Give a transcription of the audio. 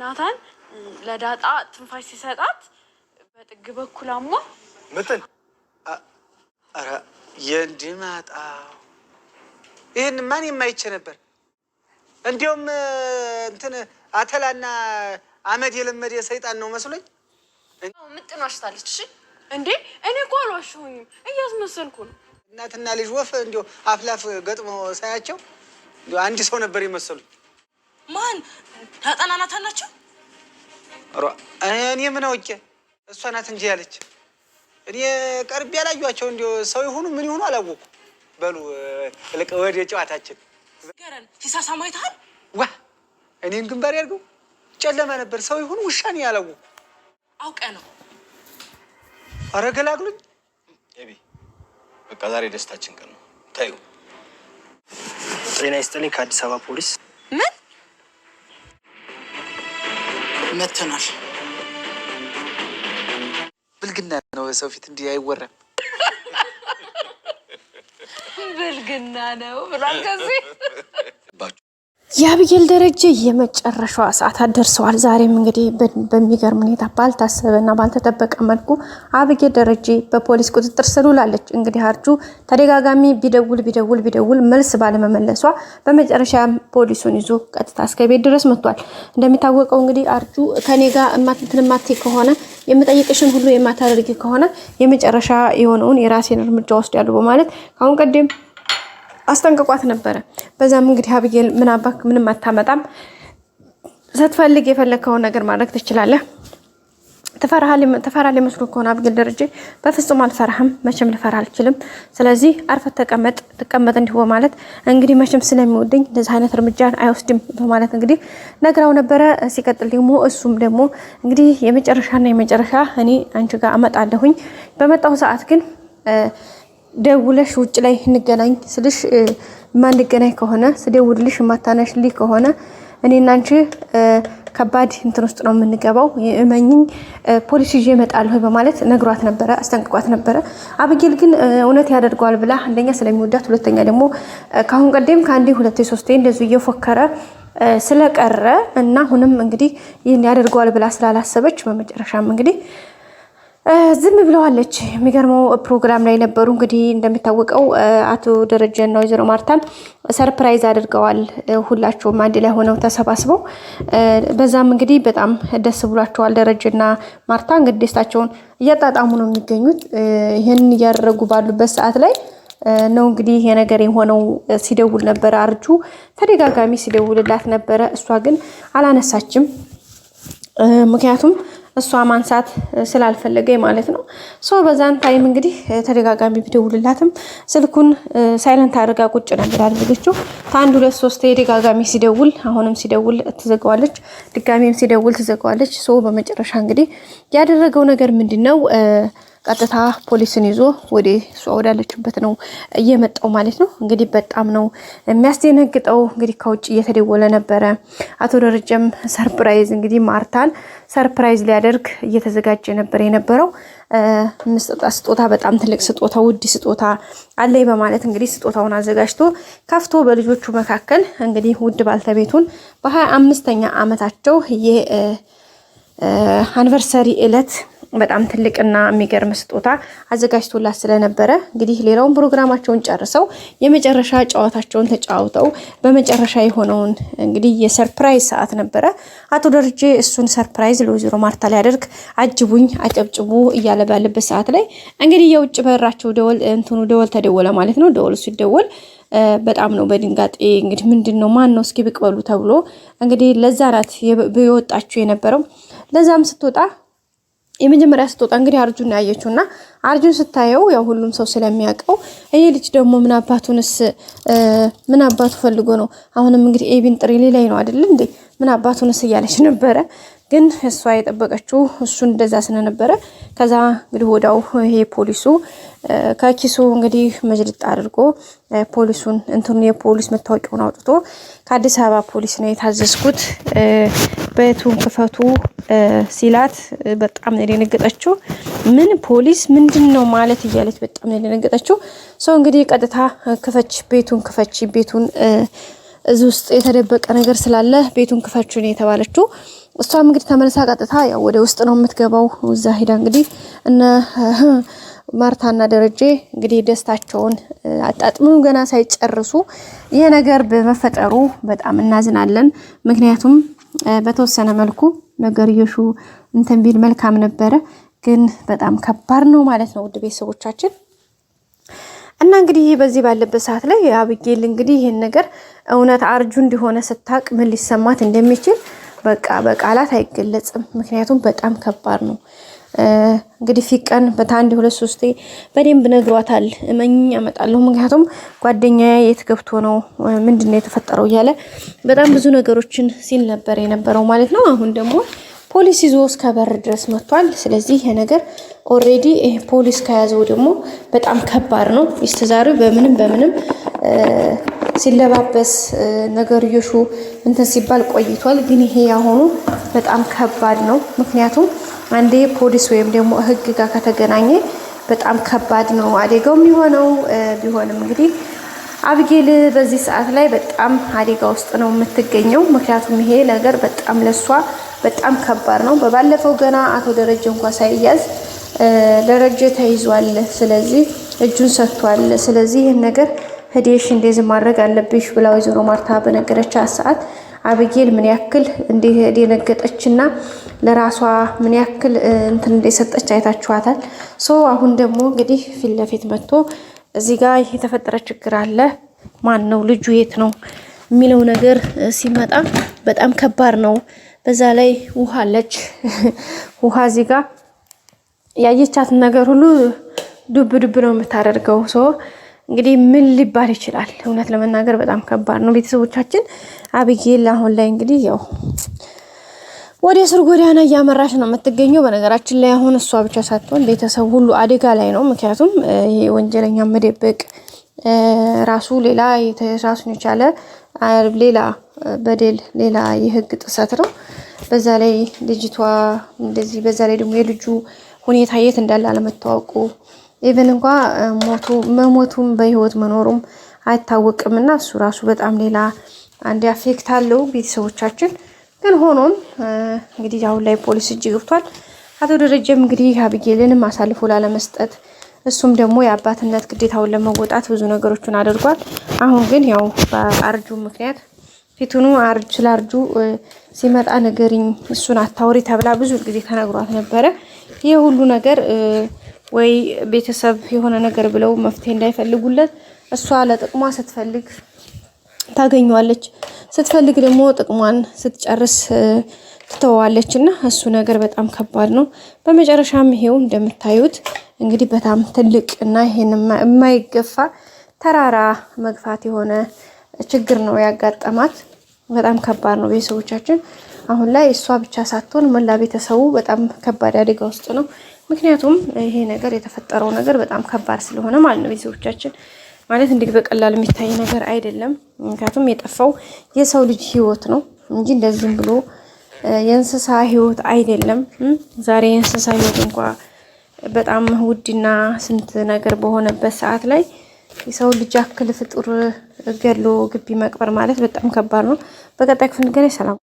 ናታን ለዳጣ ትንፋሽ ሲሰጣት በጥግ በኩል አሞ ምጥን አረ የንድማጣ ይሄን ማን የማይቼ ነበር እንዲያውም እንትን አተላና አመድ የለመደ ሰይጣን ነው መስሎኝ ምጥን ዋሽታለች እሺ እንዴ እኔ እኮ አልዋሽሁኝም እያስመሰልኩ ነው እናትና ልጅ ወፍ እንዲያው አፍላፍ ገጥሞ ሳያቸው እንዲያው አንድ ሰው ነበር ይመስሉ ማን ታጣናናታ ናቸው እኔ ምን አውቄ እሷ ናት እንጂ ያለች እኔ ቀርብ ያላዩአቸው እንዲያው ሰው ይሁኑ ምን ይሁኑ አላወቁ በሉ ለቀ ወደ ጨዋታችን ገረን ሲሳሳማ አይተሃል ዋ እኔን ግንባር ያርገው ጨለማ ነበር ሰው ይሁኑ ውሻ ነው ያላወቁ አውቀ ነው አረገላግሉኝ ኤቢ በቃ ዛሬ ደስታችን ቀን ነው ታዩ ጤና ይስጥልኝ ከአዲስ አበባ ፖሊስ ምን መተናል ብልግና ነው ሰው ፊት እንዲህ አይወራም ብልግና ነው ብሏል ከዚህ የአብጌል ደረጀ የመጨረሻዋ ሰዓታት ደርሰዋል። ዛሬም እንግዲህ በሚገርም ሁኔታ ባልታሰበና ባልተጠበቀ መልኩ አብጌል ደረጀ በፖሊስ ቁጥጥር ስር ውላለች። እንግዲህ አርጁ ተደጋጋሚ ቢደውል መልስ ባለመመለሷ በመጨረሻ ፖሊሱን ይዞ ቀጥታ እስከ ቤት ድረስ መጥቷል። እንደሚታወቀው እንግዲህ አርጁ ከኔ ጋር ማትንማት ከሆነ የምጠይቅሽን ሁሉ የማታደርጊ ከሆነ የመጨረሻ የሆነውን የራሴን እርምጃ ወስዳለሁ በማለት ካሁን ቀደም አስጠንቅቋት ነበረ። በዛም እንግዲህ አብጌል ምን አባክ ምንም አታመጣም ስትፈልግ የፈለከውን ነገር ማድረግ ትችላለህ ተፈራለ መስሎ ከሆነ አብጌል ደረጀ በፍጹም አልፈራህም መቼም ልፈራ አልችልም ስለዚህ አርፈህ ተቀመጥ እንዲሁ በማለት እንግዲህ መቼም ስለሚወደኝ እንደዚህ አይነት እርምጃ አይወስድም በማለት እንግዲህ ነግራው ነበረ። ሲቀጥል ደግሞ እሱም ደግሞ እንግዲህ የመጨረሻ እኔ አንቺ ጋር አመጣለሁኝ በመጣው ሰዓት ግን ደውለሽ ውጭ ላይ እንገናኝ ስልሽ ማንገናኝ ከሆነ ስደውልልሽ ማታነሽልኝ ከሆነ እኔና አንቺ ከባድ እንትን ውስጥ ነው የምንገባው እመኝኝ ፖሊስ ይዤ እመጣለሁ በማለት ነግሯት ነበረ አስጠንቅቋት ነበረ። አብጌል ግን እውነት ያደርገዋል ብላ አንደኛ ስለሚወዳት ሁለተኛ ደግሞ ካሁን ቀደም ከአንዴ ሁለቴ ሶስቴ እንደዚህ እየፎከረ ስለቀረ እና አሁንም እንግዲህ ይሄን ያደርገዋል ብላ ስላላሰበች በመጨረሻም እንግዲህ ዝም ብለዋለች። የሚገርመው ፕሮግራም ላይ ነበሩ እንግዲህ እንደሚታወቀው አቶ ደረጀና ወይዘሮ ማርታን ሰርፕራይዝ አድርገዋል ሁላቸውም አንድ ላይ ሆነው ተሰባስበው በዛም እንግዲህ በጣም ደስ ብሏቸዋል። ደረጀና ማርታ እንግዲህ ደስታቸውን እያጣጣሙ ነው የሚገኙት። ይሄን እያደረጉ ባሉበት ሰዓት ላይ ነው እንግዲህ የነገር የሆነው። ሲደውል ነበር አርጁ ተደጋጋሚ ሲደውልላት ነበረ እሷ ግን አላነሳችም ምክንያቱም እሷ ማንሳት ስላልፈለገ ማለት ነው። ሶ በዛን ታይም እንግዲህ ተደጋጋሚ ቢደውልላትም ስልኩን ሳይለንት አድርጋ ቁጭ ነበር አድርገችው። ታንድ ሁለት ሶስት ተደጋጋሚ ሲደውል አሁንም ሲደውል ትዘጋዋለች ድጋሚም ሲደውል ትዘጋዋለች። ሶ በመጨረሻ እንግዲህ ያደረገው ነገር ምንድነው ቀጥታ ፖሊስን ይዞ ወደ እሷ ወዳለችበት ነው እየመጣው ማለት ነው። እንግዲህ በጣም ነው የሚያስደነግጠው። እንግዲህ ከውጭ እየተደወለ ነበረ። አቶ ደረጀም ሰርፕራይዝ እንግዲህ ማርታን ሰርፕራይዝ ሊያደርግ እየተዘጋጀ ነበር የነበረው። ስጦታ በጣም ትልቅ ስጦታ ውድ ስጦታ አለይ በማለት እንግዲህ ስጦታውን አዘጋጅቶ ከፍቶ በልጆቹ መካከል እንግዲህ ውድ ባልተቤቱን በ25ኛ አመታቸው የአኒቨርሰሪ እለት በጣም ትልቅና የሚገርም ስጦታ አዘጋጅቶላት ስለነበረ እንግዲህ ሌላውን ፕሮግራማቸውን ጨርሰው የመጨረሻ ጨዋታቸውን ተጫውተው በመጨረሻ የሆነውን እንግዲህ የሰርፕራይዝ ሰዓት ነበረ። አቶ ደረጀ እሱን ሰርፕራይዝ ለወይዘሮ ማርታ ሊያደርግ አጅቡኝ አጨብጭቡ እያለ ባለበት ሰዓት ላይ እንግዲህ የውጭ በራቸው ደወል ተደወለ ማለት ነው። ደወሉ ሲደወል በጣም ነው በድንጋጤ እንግዲህ ምንድነው ማን ነው እስኪ ብቅ በሉ ተብሎ እንግዲህ ለዛ ናት የወጣችው የነበረው። ለዛም ስትወጣ የመጀመሪያ ስትወጣ እንግዲህ አርጁን ያየችውና አርጁን ስታየው ያው ሁሉም ሰው ስለሚያውቀው ይሄ ልጅ ደግሞ ምን አባቱ ፈልጎ ነው አሁንም እንግዲህ ኤቢን ጥሪ ላይ ነው አይደል እንዴ ምን አባቱንስ እያለች ነበረ። ግን እሷ የጠበቀችው እሱን እንደዛ ስለነበረ ከዛ እንግዲህ ወዳው ይሄ ፖሊሱ ከኪሱ እንግዲህ መጅልጥ አድርጎ ፖሊሱን የፖሊስ መታወቂያውን አውጥቶ ከአዲስ አበባ ፖሊስ ነው የታዘዝኩት ቤቱን ክፈቱ ሲላት በጣም ነው የደነገጠችው። ምን ፖሊስ ምንድነው ማለት እያለች በጣም ነው የደነገጠችው። ሰው እንግዲህ ቀጥታ ቤቱን እዚህ ውስጥ የተደበቀ ነገር ስላለ ቤቱን ክፈቹ ነው የተባለችው። እሷም እንግዲህ ተመልሳ ቀጥታ ያው ወደ ውስጥ ነው የምትገባው። እዛ ሄዳ እንግዲህ እነ ማርታና ደረጀ እንግዲህ ደስታቸውን አጣጥመው ገና ሳይጨርሱ ይሄ ነገር በመፈጠሩ በጣም እናዝናለን። ምክንያቱም በተወሰነ መልኩ ነገርየሹ እንትን ቢል መልካም ነበረ፣ ግን በጣም ከባድ ነው ማለት ነው ውድ ቤተሰቦቻችን። እና እንግዲህ በዚህ ባለበት ሰዓት ላይ አብጌል እንግዲህ ይሄን ነገር እውነት አርጁ እንደሆነ ስታቅ ምን ሊሰማት እንደሚችል በቃ በቃላት አይገለጽም። ምክንያቱም በጣም ከባድ ነው። እንግዲህ ፊቀን በታንድ 2-3 በደንብ ነግሯታል። እመኝ አመጣለሁ፣ ምክንያቱም ጓደኛዬ የት ገብቶ ነው ምንድነው የተፈጠረው እያለ በጣም ብዙ ነገሮችን ሲል ነበር የነበረው ማለት ነው። አሁን ደግሞ ፖሊስ ይዞ እስከ በር ድረስ መጥቷል። ስለዚህ ይሄ ነገር ኦሬዲ ፖሊስ ከያዘው ደግሞ በጣም ከባድ ነው። ይስተዛሩ በምንም ሲለባበስ ነገርዮሹ እንትን ሲባል ቆይቷል። ግን ይሄ ያሆኑ በጣም ከባድ ነው። ምክንያቱም አንዴ ፖሊስ ወይም ደግሞ ህግ ጋር ከተገናኘ በጣም ከባድ ነው አደጋው የሚሆነው። ቢሆንም እንግዲህ አብጌል በዚህ ሰዓት ላይ በጣም አደጋ ውስጥ ነው የምትገኘው። ምክንያቱም ይሄ ነገር በጣም ለሷ በጣም ከባድ ነው። በባለፈው ገና አቶ ደረጀ እንኳን ሳይያዝ ደረጀ ተይዟል፣ ስለዚህ እጁን ሰጥቷል። ስለዚህ ይሄን ነገር ሄደሽ እንደዚህ ማድረግ አለብሽ ብላ ወይዘሮ ማርታ በነገረቻት ሰዓት አብጌል ምን ያክል እንደደነገጠችና ለራሷ ምን ያክል እንትን እንደሰጠች አይታችኋታል። አሁን ደግሞ እንግዲህ ፊት ለፊት መጥቶ እዚህ ጋር የተፈጠረ ችግር አለ፣ ማን ነው ልጁ የት ነው የሚለው ነገር ሲመጣ በጣም ከባድ ነው። በዛ ላይ ውሃ አለች። ውሃ እዚህ ጋር ያየቻትን ነገር ሁሉ ዱብ ነው የምታደርገው። እንግዲህ ምን ሊባል ይችላል? እውነት ለመናገር በጣም ከባድ ነው ቤተሰቦቻችን። አብጌል አሁን ላይ እንግዲህ ያው ወደ እስር ጎዳና እያመራች ነው የምትገኘው። በነገራችን ላይ አሁን እሷ ብቻ ሳትሆን ቤተሰብ ሁሉ አደጋ ላይ ነው። ምክንያቱም ይሄ ወንጀለኛ መደበቅ ራሱ ሌላ ራሱን የቻለ ሌላ በደል፣ ሌላ የህግ ጥሰት ነው። በዛ ላይ ልጅቷ እንደዚህ፣ በዛ ላይ ደግሞ የልጁ ሁኔታ የት እንዳለ አለመታወቁ፣ ኢቨን እንኳ መሞቱም በህይወት መኖሩም አይታወቅምና እሱ ራሱ በጣም ሌላ አንድ አፌክት አለው ቤተሰቦቻችን። ግን ሆኖም እንግዲህ አሁን ላይ ፖሊስ እጅ ገብቷል። አቶ ደረጀም እንግዲህ አብጌልንም አሳልፎ ላለመስጠት እሱም ደግሞ የአባትነት ግዴታውን ለመወጣት ብዙ ነገሮችን አድርጓል። አሁን ግን ያው በአርጁ ምክንያት ፊቱኑ ስላርጁ ሲመጣ ነገርኝ እሱን አታውሪ ተብላ ብዙ ጊዜ ተነግሯት ነበረ። ይሄ ሁሉ ነገር ወይ ቤተሰብ የሆነ ነገር ብለው መፍትሄ እንዳይፈልጉለት እሷ ለጥቅሟ ስትፈልግ ታገኘዋለች፣ ስትፈልግ ደግሞ ጥቅሟን ስትጨርስ ትተዋለች። እና እሱ ነገር በጣም ከባድ ነው። በመጨረሻም ይሄው እንደምታዩት እንግዲህ በጣም ትልቅ እና ይሄን የማይገፋ ተራራ መግፋት የሆነ ችግር ነው ያጋጠማት። በጣም ከባድ ነው ቤተሰቦቻችን። አሁን ላይ እሷ ብቻ ሳትሆን መላ ቤተሰቡ በጣም ከባድ አደጋ ውስጥ ነው። ምክንያቱም ይሄ ነገር የተፈጠረው ነገር በጣም ከባድ ስለሆነ ማለት ነው ቤተሰቦቻችን። ማለት እንዲህ በቀላል የሚታይ ነገር አይደለም። ምክንያቱም የጠፋው የሰው ልጅ ህይወት ነው እንጂ እንደዚህም ብሎ የእንስሳ ህይወት አይደለም። ዛሬ የእንስሳ ህይወት እንኳን በጣም ውድና ስንት ነገር በሆነበት ሰዓት ላይ የሰው ልጅ አክል ፍጡር ገሎ ግቢ መቅበር ማለት በጣም ከባድ ነው። በቀጣይ ክፍል እንገናኝ። ሰላም።